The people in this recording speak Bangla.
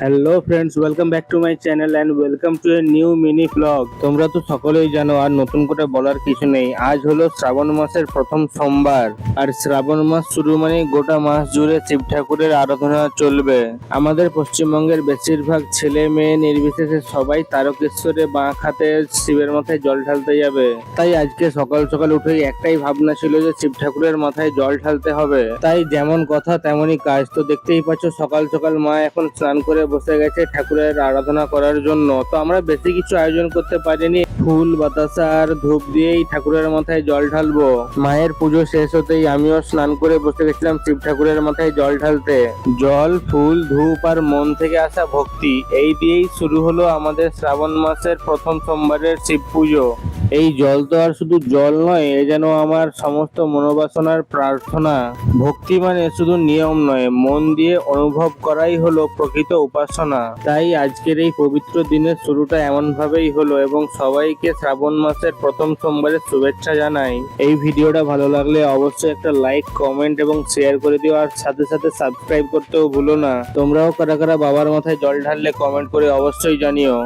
Hello friends, welcome back to my channel and welcome to a new mini blog. তোমরা তো সকলেই জানো, আর নতুন করে বলার কিছু নেই। আজ হলো শ্রাবণ মাসের প্রথম সোমবার, আর শ্রাবণ মাস শুরু মানে গোটা মাস জুড়ে শিব ঠাকুরের আরাধনা চলবে। আমাদের পশ্চিমবঙ্গের বেশিরভাগ ছেলে মেয়ে নির্বিশেষে সবাই তারকেশ্বরে বাঁক হাতে শিবের মাথায় জল ঢালতে যাবে। তাই আজকে সকাল সকাল উঠেই একটাই ভাবনা ছিল যে শিব ঠাকুরের মাথায় জল ঢালতে হবে। তাই যেমন কথা তেমনই কাজ। তো দেখতেই পাচ্ছ, সকাল সকাল মা এখন স্নান করে বসে গেছে ঠাকুরের আরাধনা করার জন্য। তো আমরা বেশি কিছু আয়োজন করতে পারিনি, ফুল বাতাসা আর ধূপ দিয়েই ঠাকুরের মাথায় জল ঢালবো। মায়ের পুজো শেষ হতেই আমিও স্নান করে বসে গেছিলাম শিব ঠাকুরের মাথায় জল ঢালতে। জল, ফুল, ধূপ আর মন থেকে আসা ভক্তি, এই দিয়েই শুরু হলো আমাদের শ্রাবণ মাসের প্রথম সোমবারের শিব পুজো। এই জল তো আর শুধু জল নয়, এ যেন আমার সমস্ত মনোবাসনার প্রার্থনা। ভক্তি মানে শুধু নিয়ম নয়, মন দিয়ে অনুভব করাই হলো প্রকৃত উপাসনা। তাই আজকের এই পবিত্র দিনের শুরুটা এমন ভাবেই হলো, এবং সবাইকে শ্রাবণ মাসের প্রথম সোমবারের শুভেচ্ছা জানাই। এই ভিডিওটা ভালো লাগলে অবশ্যই একটা লাইক, কমেন্ট এবং শেয়ার করে দিও, আর সাথে সাথে সাবস্ক্রাইব করতেও ভুলো না। তোমরাও কারা কারা বাবার মাথায় জল ঢাললে কমেন্ট করে অবশ্যই জানিও।